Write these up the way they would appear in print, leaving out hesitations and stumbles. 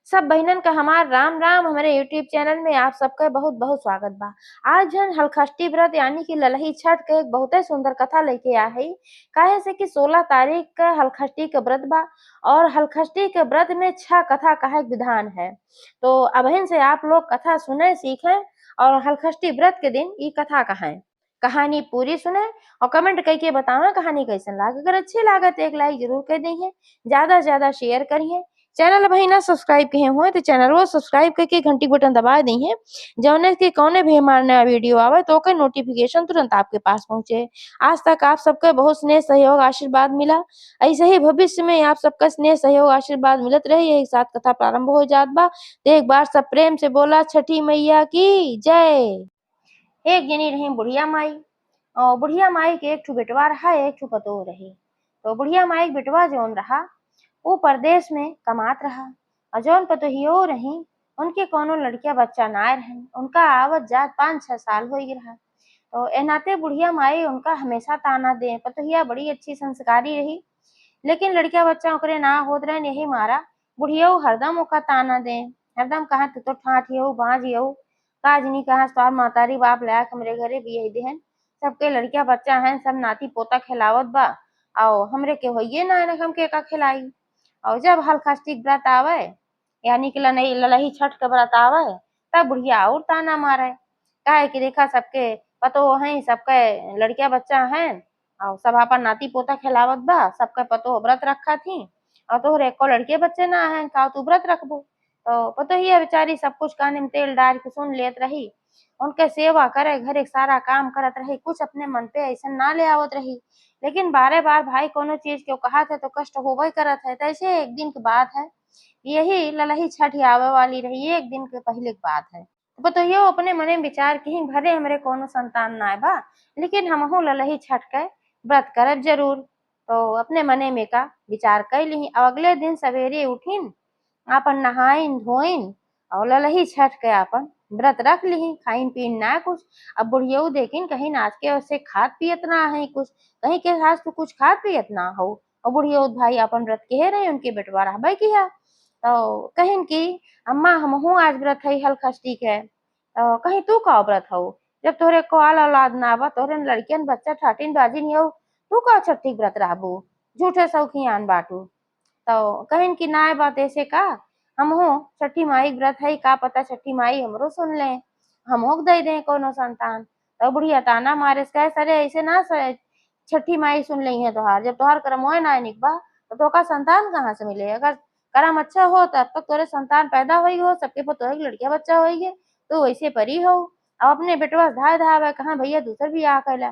सब बहिनन का हमार राम राम। हमारे यूट्यूब चैनल में आप सबका बहुत बहुत स्वागत बा। आज हम हलखष्टी व्रत यानी कि ललही छठ के एक बहुत सुंदर कथा लेके आ है। काहे से कि 16 तारीख का हलखष्टी के व्रत बा और हलखष्टी के व्रत में 6 कथा कहे विधान है। तो अबहिन से आप लोग कथा सुने सीखें और हलखष्टी व्रत के दिन ये कथा कहें। कहानी पूरी सुने और कमेंट करके बताओ कहानी कैसन लागे। अगर अच्छी लागे तो एक लाइक जरूर कर दीजिए, ज्यादा से ज्यादा शेयर करिए। चैनल भाई ना सब्सक्राइब किए हुए तो चैनल को सब्सक्राइब करके घंटी बटन दबा दी है, जौने के कौने भी हमारा नया वीडियो आवे तो के नोटिफिकेशन तुरंत आपके पास पहुंचे। आज तक आप सबका बहुत स्नेह सहयोग आशीर्वाद मिला, ऐसे ही भविष्य में आप सबका स्नेह सहयोग आशीर्वाद मिलत रहे। यही साथ कथा प्रारंभ हो जात बा। तो एक बार सब प्रेम से बोला छठी मैया की जय। एक जनी रही बुढ़िया माई और बुढ़िया माई के एक ठो बेटवा रहा, एक ठो पतोह रही। तो बुढ़िया माई के बेटवा जौन रहा वो परदेश में कमात रहा और जौन पतोहियो रही उनके कोनो लड़किया बच्चा ना रहन। उनका आवत जात 5-6 साल हो रहा। तो ए नाते बुढ़िया माई उनका हमेशा ताना दे। पतोहिया बड़ी अच्छी संस्कारी रही, लेकिन लड़किया बच्चा ओकरे ना होत रहन। यही मारा बुढ़िया हरदम ओका ताना दे, हरदम कहा तू तो ठाठियऊ बाझियऊ काजनी कहा स्वार मातारी बाप लायक हमरे घरे बियाही देहन। सबके लड़किया बच्चा हैं, सब नाती पोता खिलावत बा और हमरे के होइए ना हमके का खिलाई। और जब हलखष्टी व्रत आवे यानी कि ललही छठ के व्रत आवे तब बुढ़िया और ताना मारे। काहे कि देखा सबके पतोह हैं, सबके लड़किया बच्चा हैं और सब अपन नाती पोता खिलावत बा। सबके पतोह व्रत रखा थी और तोहरे एको लड़के बच्चे ना हैं, का तू व्रत रखबो। तो पतोहिया बेचारी सब कुछ काने में तेल डाल के सुन लेत रही, उनके सेवा करे घरे सारा काम करत रही, कुछ अपने मन पे ऐसा ना ले आवत रही। लेकिन बारे बार भाई कोनो चीज क्यों कहा था तो कष्ट होबे करत है। तैसे एक दिन की बात है, यही ललही छठ आवे वाली रही, एक दिन के पहले की बात है। बतइयो अपने मने में विचार की भरे हमरे कोनो संतान ना बा, लेकिन हमहू ललही छठ के व्रत करब जरूर। तो अपने मने में का विचार कर ली। अगले दिन सवेरे उठिन आपन नहाइन धोइन और ललही छठ के आपन व्रत रख ली, खाइन पीन ना कुछ। अब बुढ़ियो देखिन कहीं नाच के उसे खात पियत ना है कुछ, कहीं के आज तो कुछ खात पियत ना हो। और बुढ़ियो भाई अपन व्रत के रहे उनके बेटवा रहबे किया। तो कहिन की अम्मा हमहू आज व्रत है हलखष्टी के। तो कहीं तू का व्रत हो, जब तोहरे को आल औलाद ना बा, तोहरे लड़कियन बच्चा ठाटिन बाजी नहीं हो, तू का छठी व्रत रहबू, झूठे सौखियान बाटू। तो कहिन की नाय बात ऐसे का, हमहू छठी माई व्रत है, का पता छठी माई हमरो सुन ले, हमहू दे दे कोनो संतान। तो बुढ़िया ताना मारे कहे सरे ऐसे ना छठी माई सुन ली है तोहार, जब तोहार कर्मों ना निकबा तो तोका संतान कहाँ से मिले। अगर कर्म अच्छा हो तब तक तोरे संतान पैदा होई हो, सबके पतोह लड़किया बच्चा होइगे, तो वैसे परी हो। अब अपने बेटवा धाय धावे कहा भैया दूसर भी आ कैला,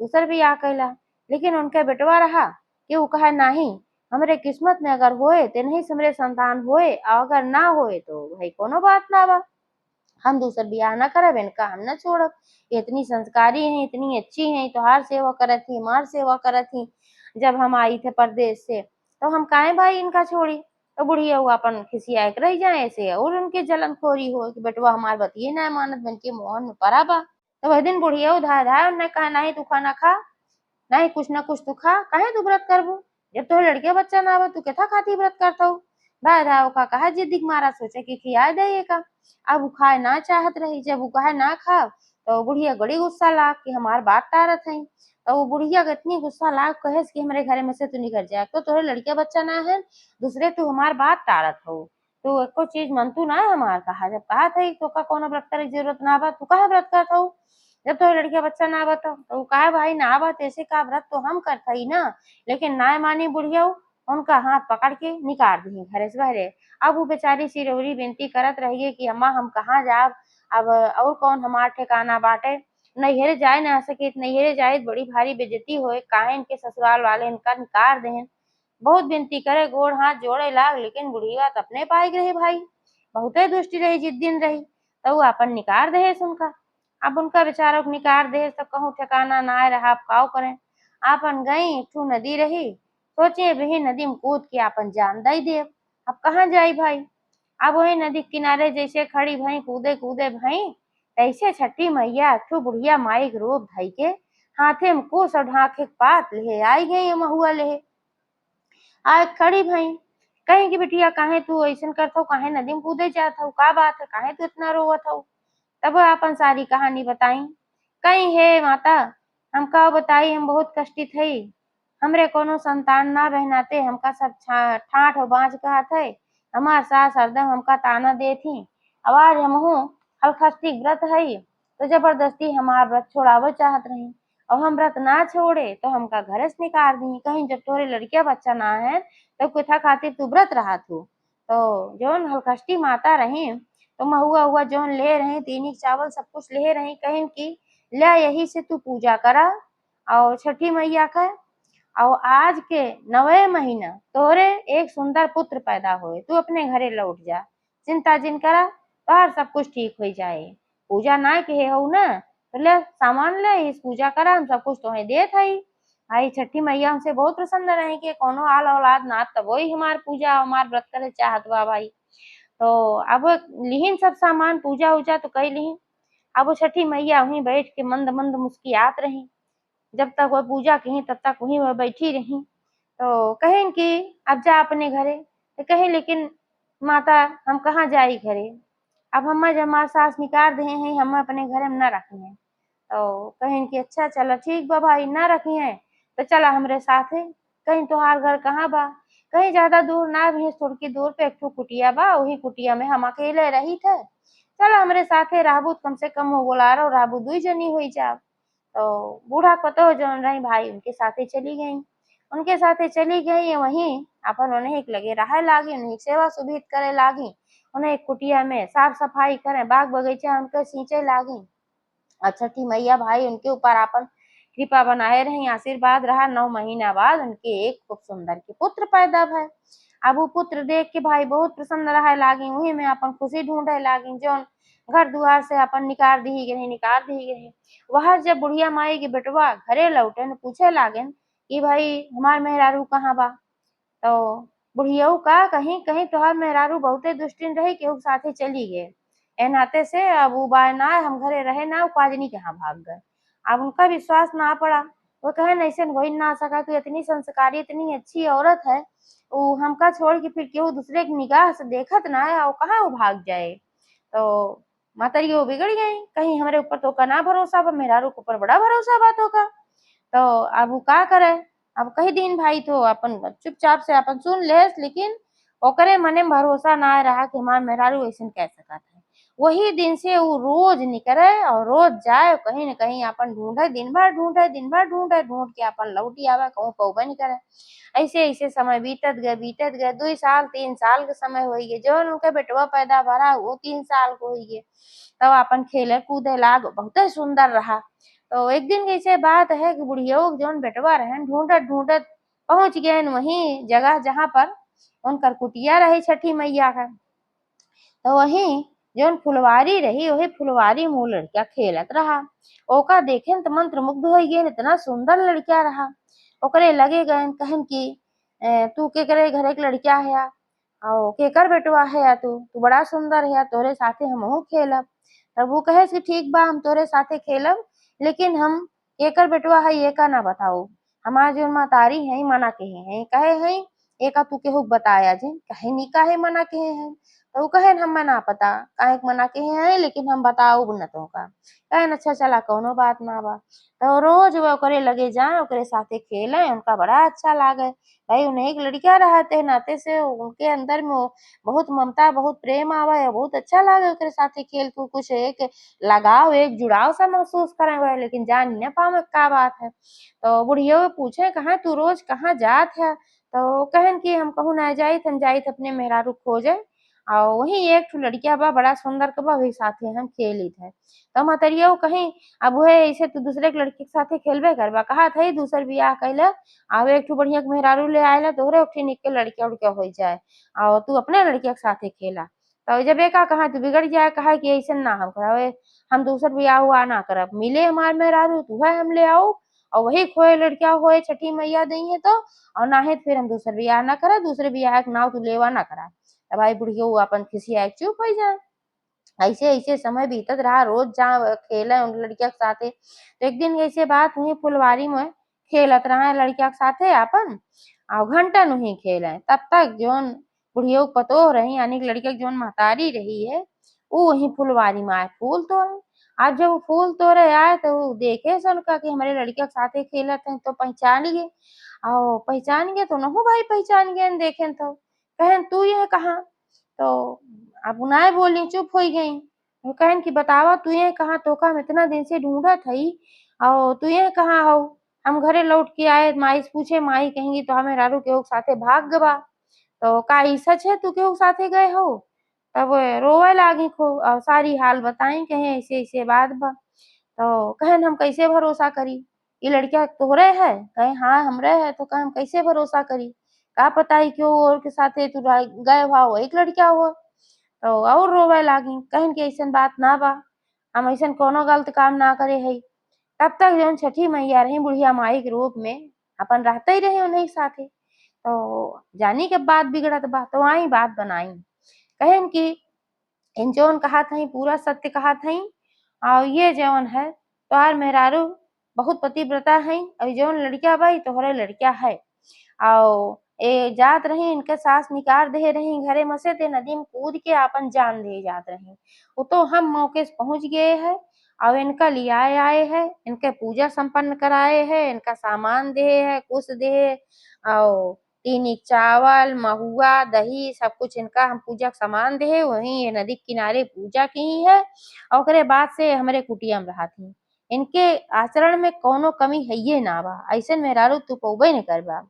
दूसर भी आ कैला। लेकिन उनके बेटवा रहा कि वो कहा नहीं, हमरे किस्मत में अगर होए तो नहीं हमरे संतान होए, और अगर ना होए तो भाई कोनो बात ना बा, हम दूसर बियाह ना करब, इनका हम ना छोड़ब। इतनी संस्कारी है, इतनी अच्छी है, तोहार सेवा करत थी, हमार सेवा करत थी जब हम आई थे परदेश से, तो हम काहे भाई इनका छोड़ी। तो बुढ़िया वो अपन खिसिया के रह जाए ऐसे और उनके जलनखोरी हो कि बेटवा हमार बतिये ना मानत, बन के मोहन में पड़ा बा। तो वह दिन बुढ़िया उधार धाय उन्होंने कहा नहीं तू खाना खा, नहीं कुछ ना कुछ तू खा, काहे तू व्रत करबू, जब तोहरे लड़के बच्चा ना हो तू केथा खाती व्रत करता हूँ। दाय दाव का कहा जिद्दी मारा सोचे कि खिया दे का। अब वो खाए ना चाहत रही, जब वो कहे ना खाओ तो बुढ़िया बड़ी गुस्सा लाग कि हमार बात टारत है। तो वो बुढ़िया का इतनी गुस्सा लाग कहे कि हमारे घरे में से तू निकल जाए, तो तोहरे लड़के बच्चा ना है, दूसरे तू हमार बात टारत हो, तो एको चीज मन तू ना हमार कहा। जब कहा था तो का कोनो व्रत करे की जरूरत ना बा, तू काहे व्रत करता हूँ, जब तो लड़किया बच्चा ना बता तो कहा भाई ना बा ऐसे का व्रत तो हम करता ही ना। लेकिन ना मानी बुढ़िया उनका हाथ पकड़ के निकाल दी घरे से बहरे। अब वो बेचारी सिरौरी विनती करत रहिए कि अम्मा हम कहाँ जाब, अब और कौन हमार ठिकाना बाटे, नैहरे जाए ना सके, नैहरे जाए बड़ी भारी बेइज्जती होए, काहे इनके ससुराल वाले इनका निकाल देहन। बहुत विनती करे गोड़ हाथ जोड़े लाग, लेकिन बुढ़िया तो अपने पाई रही भाई, बहुते दुष्टी रही जिद्दीन रही, तो वो अपन निकाल दे उनका। अब उनका बेचारा को निकाल दे तो कहूँ ठिकाना ना रहा, आप काव करें। आपन गई ठू नदी रही, सोचे वही नदी में कूद के आपन जान दई दे। अब कहाँ जाई भाई, अब वही नदी किनारे जैसे खड़ी भई कूदे कूदे भई, तैसे छठी मैया ठू बुढ़िया माई के रूप धई के हाथे में कुश और ढाके पात ले आई गई महुआ ले आए खड़ी भई। कहीं की बिटिया काहे तू अइसन करत हऊ, काहे नदी में कूदे जात हऊ, का बात है, काहे तू इतना रोवत हऊ? तब वह अपन सारी कहानी बताई। कहीं हे माता, हम का बताई, हम बहुत कष्टित हई। हमरे कोनो संतान ना बहनाते हमका सब ठाठ और बाँझ कहत है। हमार सास हरदम हमका ताना देत ही। अब आज हमहू हलखस्टी व्रत हई तो जबरदस्ती हमार व्रत छोड़ावल चाहत रही और हम व्रत ना छोड़े तो हमका घरे से निकाल दी। कहीं जब तोरे लड़किया बच्चा ना है तो कुथा खातिर तू व्रत रहा तू। तो जौन हलखस्टी माता रही तो महुआ हुआ जौन ले रही तीनी चावल सब कुछ ले रही, कहीं की ला यही से तू पूजा करा और छठी मैया का। और आज के 9वें महीना तोरे एक सुंदर पुत्र पैदा होए, तू अपने घरे लौट जा, चिंता जिन करा, तोहार सब कुछ ठीक हो जाए। पूजा ना के हऊ ना तो ले सामान ले, इस पूजा करा, हम सब कुछ तोहे देत हई। भाई छठी मैया हमसे बहुत प्रसन्न रहे कि कोनो आल औलाद ना तब वही हमार पूजा हमार व्रत करे चाहत बा भाई। तो अब लिहिन सब सामान पूजा उजा तो कई लिहिन। अब वो छठी मैया वहीं बैठ के मंद मंद मुस्कियात रही। जब तक वह पूजा की तब तक वहीं वह बैठी रही। तो कहें कि अब जा अपने घरे, तो कहे लेकिन माता हम कहाँ जाई घरे, अब हम जब हमार सास निकाल दे हैं हम अपने घरे में न रखी हैं। तो कहें कि अच्छा चला ठीक बा भाई, ना रखी हैं तो चला हमरे साथ है। कहीं तोहार घर कहाँ बा, कहीं ज्यादा दूर ना भी, थोड़ की दूर पे एक ठो कुटिया बा, वही कुटिया में हम अकेले रही थे। चला हमरे साथे रहबू, कम से कम वो बोला रहो रहबू, दुई जनी हुई जा। तो बूढ़ा पतो जौन रही भाई उनके साथे चली गई। उनके साथे चली गई वहीं अपन उन्हें एक लगे रहे लागी, उन्हें सेवा सुभित करे लागी, उन्हें एक कुटिया में साफ सफाई करे, बाग बगीचा उनके सींचे लागी। और छठी मैया भाई उनके ऊपर अपन कृपा बनाए रही, आशीर्वाद रहा। 9 महीना बाद उनके एक खूब सुंदर के पुत्र पैदा भय। अब वो पुत्र देख के भाई बहुत प्रसन्न रहे लागी, वही में अपन खुशी ढूंढे लागी, जौन घर दुआर से अपन निकाल दी गई निकाल दी गई। वह जब बुढ़िया माई के बेटवा घरे लौटे न पूछे लागन कि भाई हमार मेहरारू कहाँ बा। तो बुढ़ियऊ का कहीं कहीं तोहार मेहरारू बहुते दुष्टिन रही, केहू के साथे चली गए, ए नाते से अब उ बाय ना हम घरे रहे ना, उ काजनी कहाँ भाग गए। अब उनका विश्वास ना पड़ा। वो कहे ऐसे हो ही ना सका, तू इतनी संस्कारी इतनी अच्छी औरत है, वो हमका छोड़ के फिर केहू दूसरे की निगाह से देखत ना है और कहाँ वो भाग जाए। तो मातारी वो बिगड़ गई, कहीं हमारे ऊपर तो का ना भरोसा बा, मेहरारू के ऊपर बड़ा भरोसा बा तो का। तो अब उ का करे, अब कई दिन भाई तो अपन चुपचाप से अपन सुन लेस, लेकिन ओकरे मने में भरोसा ना रहा कि हमार मेहरारू ऐसन कह सकत है। वही दिन से वो रोज निकले और रोज जाए, कहीं न कहीं अपन ढूंढे, दिन भर ढूंढे दिन भर ढूंढे, ढूंढ के अपन लौटी आवे, कहूँ पौबे नहीं करे। ऐसे ऐसे समय बीतत गए 2 साल 3 साल के समय हो गए, जौन उनके बेटवा पैदा भरा वो 3 साल को हो गए। तब अपन खेले कूदे लाग बहुत सुंदर रहा। तो एक दिन ऐसे बात है कि बुढ़ियो के जौन बेटवा रहन ढूंढत ढूंढत पहुंच गए वही जगह जहाँ पर उनकर कुटिया रही छठी मैया का। तो वहीं जौन फुलवारी रही वही फुलवारी में वो लड़का खेलत रहा। ओका देखे तो मंत्र मुग्ध हो गए, इतना सुंदर लड़का रहा। ओकरे लगे गए कहन की तू के करे घरे के लड़का है और केकर बेटवा है या तू बड़ा सुंदर है, तोरे साथे हमहू खेलब। तब वो कहे कि ठीक बा हम तोरे साथे खेलब, लेकिन हम केकर बेटवा है ये का ना बताओ। हमार जो महतारी है मना के है कहे है एका तू केहू के बताया जे, कहे नी काहे मना के है। तो वो कहे हम ना पता काहे के मना के है, लेकिन हम बताऊ न तो का। कहे अच्छा चला कोनो बात ना बा। तो रोज वो ओकरे लगे जाए, ओकरे साथे खेले, उनका बड़ा अच्छा लागे। भाई उन्हें एक लड़का रहते नाते से उनके अंदर में बहुत ममता बहुत प्रेम आवे है, बहुत अच्छा लागे ओकरे साथे खेल कूद, कुछ एक लगाव एक जुड़ाव सा महसूस करे हुए, लेकिन जान न पावे का बात है। तो बुढ़िया पूछे कहाँ तू रोज कहाँ जात है। तो कहन कि हम कहूँ ना जाइत, हम जाइत अपने मेहरारू खोजे और वही एक ठो लड़किया बा बड़ा सुंदर के बा, वही साथे हम खेलित है। तो महतरिया कहीं अब वह ऐसे तू दूसरे के लड़की के साथे खेलबे करबा, कहा था दूसर बियाह कैला आवे एक ठो बढ़िया के मेहरारू ले आएला, तोहरे एक ठे निक के लड़किया उड़किया हो जाए और तू अपने लड़किया के साथे खेला। तो जब एका कहा तू बिगड़ जाए, कहा कि ऐसे ना हम करावे, हम दूसर बियाह हुआ ना करब, मिले हमार मेहरारू तू है हम ले आओ और वही खोए लड़किया होए छठी मैया दई है तो, और ना है फिर हम दूसर बियाह ना करा, दूसरे बियाह के नाव तू लेवा ना करा। तब भाई बुढ़िया अपन खिसिया चुप हो जाए। ऐसे ऐसे समय बीतत रहा, रोज जहाँ खेले उन लड़किया के साथे। तो एक दिन ऐसे बात हुई फुलवारी में खेलत रहा लड़किया के साथे अपन और घंटा नहीं खेले, तब तक जोन बुढ़िया के पतोह रही यानी कि लड़किया के जौन महतारी रही है वो वहीं फुलवारी में आए फूल तोड़े। आज जब वो फूल तोड़े आए तो वो देखे सन का कि हमारे लड़किया के साथे खेलत हैं तो पहचान लिए। और पहचान गए तो नहु भाई पहचान गए देखें तो कहें तू ये कहाँ। तो अब नाय बोली चुप हो गई। वो कहन कि बतावा तू ये कहाँ तोका हम इतना दिन से ढूंढत हई और तू ये कहाँ हो। हम घरे लौट के आए माई से पूछे माई कहेंगी तो हमें रारू केहू के साथे भाग गवा। तो का ई सच है तू केहू के साथे गए हो। तब रोवे लागी खूब और सारी हाल बताई कहे ऐसे ऐसे बात बा। तो कहन हम कैसे भरोसा करी। ये लड़किया तोहरे है कहे हाँ हमरे है तो कहे हम कैसे भरोसा करी। का पता ही क्यों और के साथे तू गए भाव एक लड़किया हुआ। तो और रोवे लागी कहन की ऐसन बात ना बा। हम ऐसन कोनो गलत काम ना करे हई। तब तक जौन छठी मैया रही बुढ़िया माई के रूप में अपन रहते ही रही उन्हीं के साथे। तो जानी के बात बिगड़त बा तो आई बात बनाई कहन की इन जौन कहा थी पूरा सत्य कहा थी। और ये जौन है तोहार मेहरारू बहुत पतिव्रता है और जौन लड़किया भाई तोहरे लड़किया है। और ए जात रही इनके सास निकाल दे रही घरे में से ते नदी में कूद के आपन जान दे जात रही। वो तो हम मौके से पहुंच गए हैं और इनका लियाए आए हैं इनके पूजा संपन्न कराए हैं इनका सामान दे है कुछ दे और तीन चावल महुआ दही सब कुछ इनका हम पूजा का सामान दे वहीं ये नदी के किनारे पूजा की है। और ओकरे बाद से हमारे कुटिया में रहा थी। इनके आचरण में कोनो कमी है ये ना बा ऐसे मेहरारू तू पौबे न करबा।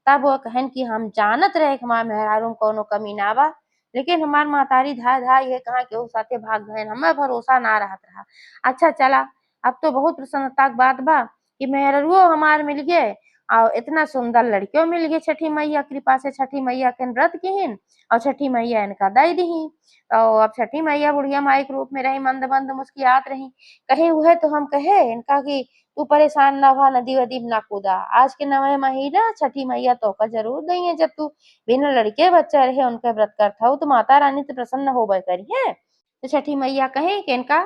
तब वो कहन कि हम जानत रहे कि हमार मेहरारू में कोनो कमी ना बा। लेकिन हमार महतारी धाय धाय ये कहा केहू साथे भाग गए हमें भरोसा ना रहत रहा। अच्छा चला अब तो बहुत प्रसन्नता के बात बा कि मेहरारूओ हमार मिल गए और इतना सुंदर लड़कियों मिल गई छठी मैया कृपा से छठी मैया के व्रत किहिन और छठी मैया इनका दई दीही। और अब छठी मैया बुढ़िया माई के रूप में रही मंद मंद मुस्कियात रही। कहे हुए तो हम कहे इनका कि तू परेशान ना हुआ नदी वदी में ना कूदा आज के 9वें महीना छठी मैया तोका जरूर देंगे जब तू बिना लड़के बच्चा रहे उनके व्रत करता हो तो माता रानी तो प्रसन्न होबे करी है। तो छठी मैया कहे कि इनका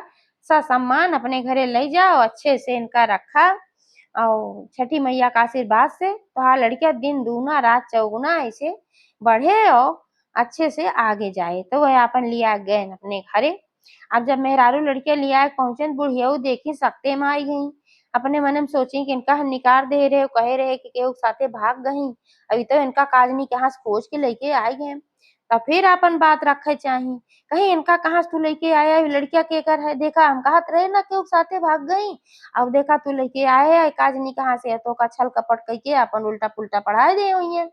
सम्मान अपने घरे ले जाओ अच्छे से इनका रखा। और छठी मैया का आशीर्वाद से तोहार लड़किया दिन दूना रात चौगुना ऐसे बढ़े और अच्छे से आगे जाए तो वह अपन लिया गए अपने घरे। अब जब मेहरारू लड़किया लिया पहुंचे बुढ़िया देखी सकते में आई गई। अपने मन में सोची कि इनका हम निकार दे रहे कहे रहे कि केहू के साथे भाग गई अभी तो इनका काजनी कहाँ से खोज के लेके आई गए। तब फिर अपन बात रखे चाही कहीं इनका कहाँ से तू लेके आया लड़किया के कर है देखा हम कहत रहे ना केहू के साथे भाग गई। अब देखा तू लेके आए है काजनी कहाँ से है तो का छल कपट करके अपन उल्टा पुल्टा पढ़ाए दे हुई है।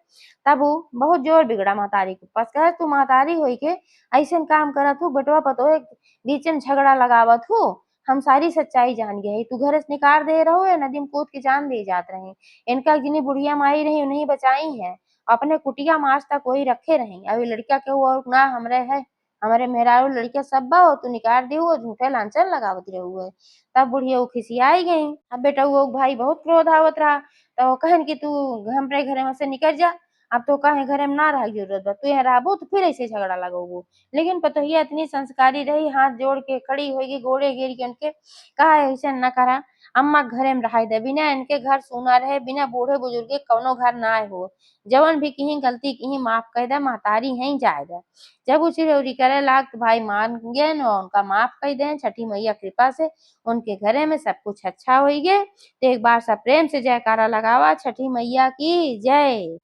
तब वो बहुत जोर बिगड़ा महतारी के पास कहे तू महतारी होई के ऐसे काम करत हूँ बेटवा पतो बीच में झगड़ा लगावत हूँ। हम सारी सच्चाई जान गए तू घर से निकाल दे रहो है नदी में कूद के जान दे जात रहे। इनका जिन्हें बुढ़िया माई रही उन्हें बचाई है अपने कुटिया में आज तक वही रखे रहे अभी लड़किया के और ना हमरे है हमारे मेहरारू लड़किया सब बा हो तू निकाल दी हुआ झूठे लांछन लगावत रहे हुए। तब बुढ़िया वो खिसियाई गई। अब बेटा वो भाई बहुत क्रोध आवत रहा तो कहन कि तू हमरे घरे में से निकल जा। अब तो कहे घरे में ना रह जरूरत बा तू यहाँ रहबो तो फिर ऐसे झगड़ा लगोगो। लेकिन पतोहिया इतनी संस्कारी रही हाथ जोड़ के खड़ी होगी गोड़े गिर के उनके कहा ऐसे न करा अम्मा घरे में रह दे बिना इनके घर सुना रहे बिना बूढ़े बुजुर्ग के कौनो घर ना आए हो। जवन भी कहीं गलती कहीं माफ कर दे महतारी है जाए दे। जब उसी रउरी करे लाग तो भाई मान गए और उनका माफ कर दे छठी मैया कृपा से उनके घरे में सब कुछ अच्छा हो गए। तो एक बार सब प्रेम से जयकारा लगावा छठी मैया की जय।